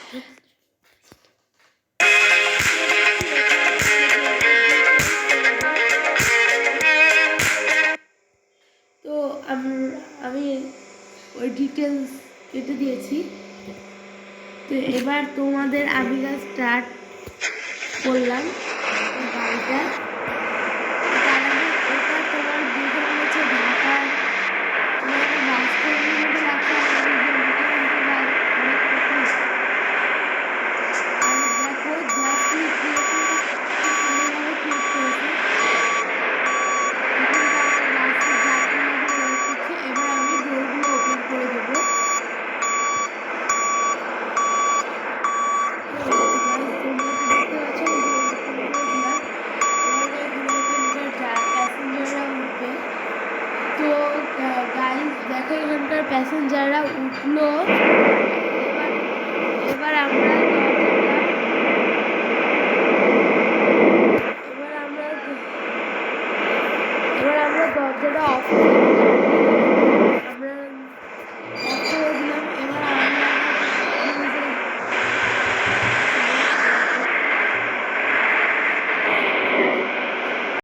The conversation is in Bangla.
তো আমি ওই ডিটেলস কেটে দিয়েছি। তো এবার তোমাদের আমি স্টার্ট করলাম গাড়িটা। তার আগে এটা তোমার দেখে মনে হচ্ছে ঢাকার তোমার একটা বাস্তবের মধ্যে লাগছে। আর দেখো জাস্টলি ক্রিয়েটিভ সুন্দরভাবে ক্রিয়েট করেছে। এখন তারা বাসের যাত্রীরা ওয়েট করছে। এবার আমি ডোরগুলো ওপেন করে দেবো। দেখো এখানকার প্যাসেঞ্জাররা উঠলো। এবার আমরা দরজাটা অফ করে